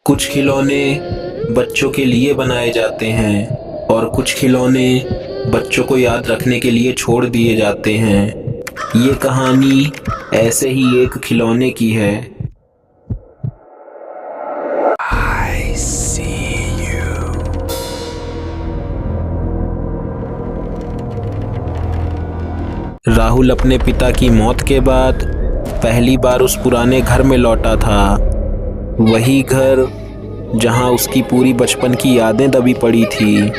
कुछ खिलौने बच्चों के लिए बनाए जाते हैं और कुछ खिलौने बच्चों को याद रखने के लिए छोड़ दिए जाते हैं। ये कहानी ऐसे ही एक खिलौने की है। I see you. राहुल अपने पिता की मौत के बाद पहली बार उस पुराने घर में लौटा था। वही घर जहां उसकी पूरी बचपन की यादें दबी पड़ी थी।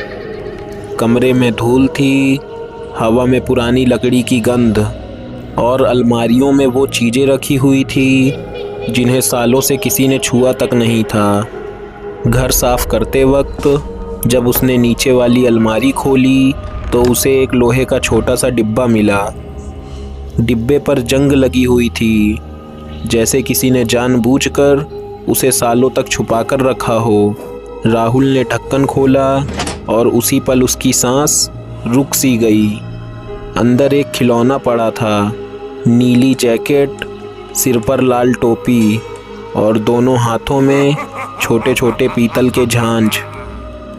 कमरे में धूल थी, हवा में पुरानी लकड़ी की गंध और अलमारियों में वो चीज़ें रखी हुई थी जिन्हें सालों से किसी ने छुआ तक नहीं था। घर साफ करते वक्त जब उसने नीचे वाली अलमारी खोली तो उसे एक लोहे का छोटा सा डिब्बा मिला। डिब्बे पर जंग लगी हुई थी, जैसे किसी ने जानबूझकर उसे सालों तक छुपाकर रखा हो। राहुल ने ढक्कन खोला और उसी पल उसकी सांस रुक सी गई। अंदर एक खिलौना पड़ा था, नीली जैकेट, सिर पर लाल टोपी और दोनों हाथों में छोटे छोटे पीतल के झांझ।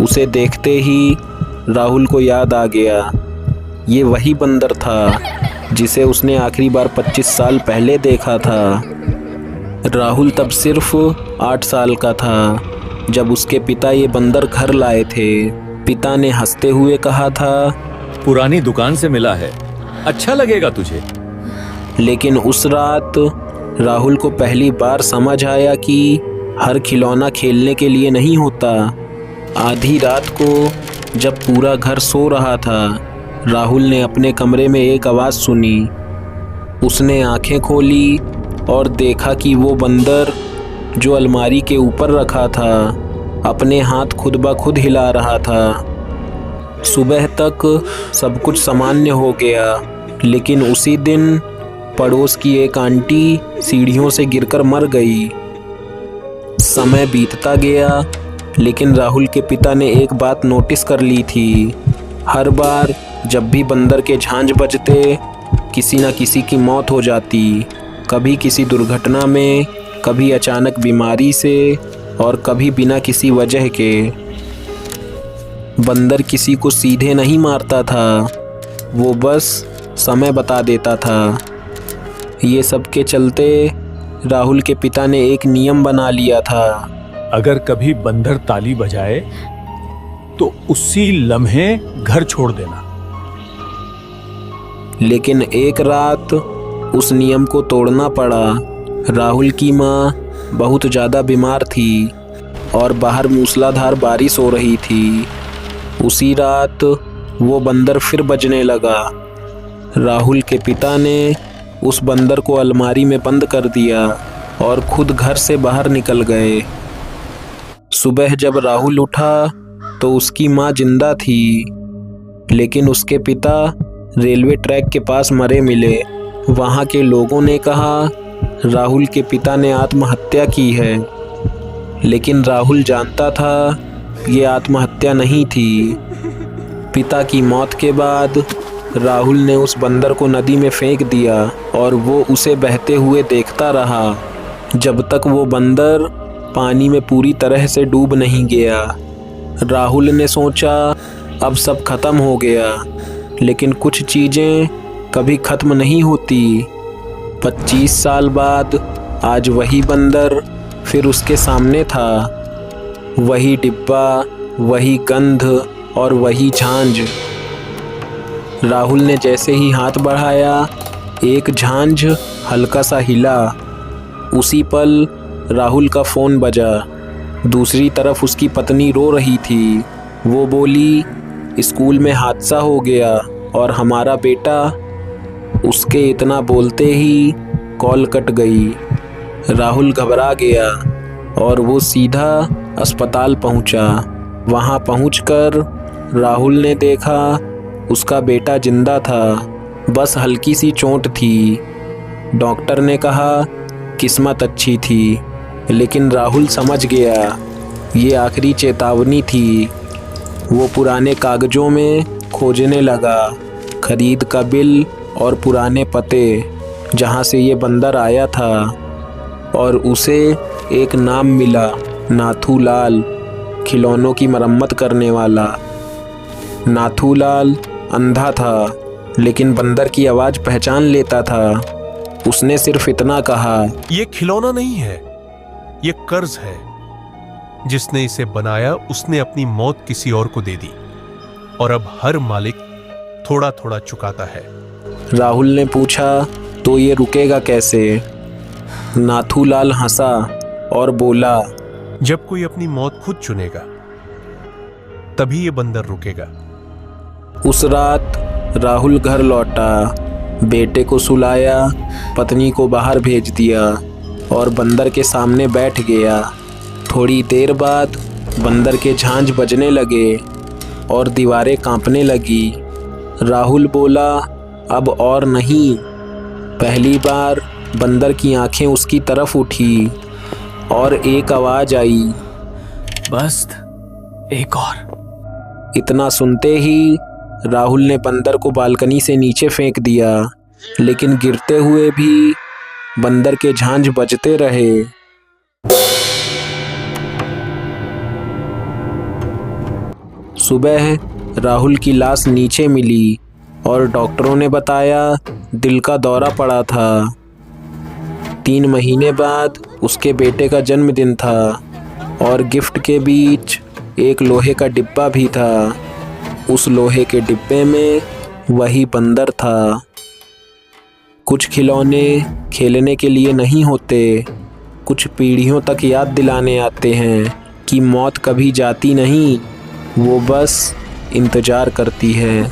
उसे देखते ही राहुल को याद आ गया, ये वही बंदर था जिसे उसने आखिरी बार 25 साल पहले देखा था। राहुल तब सिर्फ 8 साल का था जब उसके पिता ये बंदर घर लाए थे। पिता ने हंसते हुए कहा था, पुरानी दुकान से मिला है, अच्छा लगेगा तुझे। लेकिन उस रात राहुल को पहली बार समझ आया कि हर खिलौना खेलने के लिए नहीं होता। आधी रात को जब पूरा घर सो रहा था, राहुल ने अपने कमरे में एक आवाज़ सुनी। उसने आंखें खोली और देखा कि वो बंदर जो अलमारी के ऊपर रखा था अपने हाथ खुद ब खुद हिला रहा था। सुबह तक सब कुछ सामान्य हो गया, लेकिन उसी दिन पड़ोस की एक आंटी सीढ़ियों से गिरकर मर गई। समय बीतता गया, लेकिन राहुल के पिता ने एक बात नोटिस कर ली थी। हर बार जब भी बंदर के झांझ बजते, किसी न किसी की मौत हो जाती। कभी किसी दुर्घटना में, कभी अचानक बीमारी से और कभी बिना किसी वजह के। बंदर किसी को सीधे नहीं मारता था, वो बस समय बता देता था। ये सब के चलते राहुल के पिता ने एक नियम बना लिया था। अगर कभी बंदर ताली बजाए तो उसी लम्हे घर छोड़ देना। लेकिन एक रात उस नियम को तोड़ना पड़ा। राहुल की माँ बहुत ज़्यादा बीमार थी और बाहर मूसलाधार बारिश हो रही थी। उसी रात वो बंदर फिर बजने लगा। राहुल के पिता ने उस बंदर को अलमारी में बंद कर दिया और खुद घर से बाहर निकल गए। सुबह जब राहुल उठा तो उसकी माँ जिंदा थी, लेकिन उसके पिता रेलवे ट्रैक के पास मरे मिले। वहाँ के लोगों ने कहा राहुल के पिता ने आत्महत्या की है, लेकिन राहुल जानता था ये आत्महत्या नहीं थी। पिता की मौत के बाद राहुल ने उस बंदर को नदी में फेंक दिया और वो उसे बहते हुए देखता रहा जब तक वो बंदर पानी में पूरी तरह से डूब नहीं गया। राहुल ने सोचा अब सब खत्म हो गया, लेकिन कुछ चीज़ें कभी खत्म नहीं होती। 25 साल बाद आज वही बंदर फिर उसके सामने था। वही डिब्बा, वही गंध और वही झांझ। राहुल ने जैसे ही हाथ बढ़ाया, एक झांझ हल्का सा हिला। उसी पल राहुल का फ़ोन बजा। दूसरी तरफ उसकी पत्नी रो रही थी। वो बोली, स्कूल में हादसा हो गया और हमारा बेटा। उसके इतना बोलते ही कॉल कट गई। राहुल घबरा गया और वो सीधा अस्पताल पहुंचा। वहां पहुंचकर राहुल ने देखा उसका बेटा जिंदा था, बस हल्की सी चोट थी। डॉक्टर ने कहा किस्मत अच्छी थी, लेकिन राहुल समझ गया ये आखिरी चेतावनी थी। वो पुराने कागजों में खोजने लगा, खरीद का बिल और पुराने पते जहाँ से ये बंदर आया था, और उसे एक नाम मिला, नाथूलाल, खिलौनों की मरम्मत करने वाला। नाथूलाल अंधा था, लेकिन बंदर की आवाज़ पहचान लेता था। उसने सिर्फ इतना कहा, ये खिलौना नहीं है, ये कर्ज है। जिसने इसे बनाया उसने अपनी मौत किसी और को दे दी और अब हर मालिक थोड़ा थोड़ा चुकाता है। राहुल ने पूछा, तो ये रुकेगा कैसे? नाथूलाल हंसा और बोला, जब कोई अपनी मौत खुद चुनेगा तभी ये बंदर रुकेगा। उस रात राहुल घर लौटा, बेटे को सुलाया, पत्नी को बाहर भेज दिया और बंदर के सामने बैठ गया। थोड़ी देर बाद बंदर के झांझ बजने लगे और दीवारें कांपने लगी। राहुल बोला, अब और नहीं। पहली बार बंदर की आंखें उसकी तरफ उठी और एक आवाज आई, बस एक और। इतना सुनते ही राहुल ने बंदर को बालकनी से नीचे फेंक दिया, लेकिन गिरते हुए भी बंदर के झांझ बजते रहे। सुबह राहुल की लाश नीचे मिली और डॉक्टरों ने बताया दिल का दौरा पड़ा था। 3 महीने बाद उसके बेटे का जन्मदिन था और गिफ्ट के बीच एक लोहे का डिब्बा भी था। उस लोहे के डिब्बे में वही बंदर था। कुछ खिलौने खेलने के लिए नहीं होते, कुछ पीढ़ियों तक याद दिलाने आते हैं कि मौत कभी जाती नहीं, वो बस इंतज़ार करती है।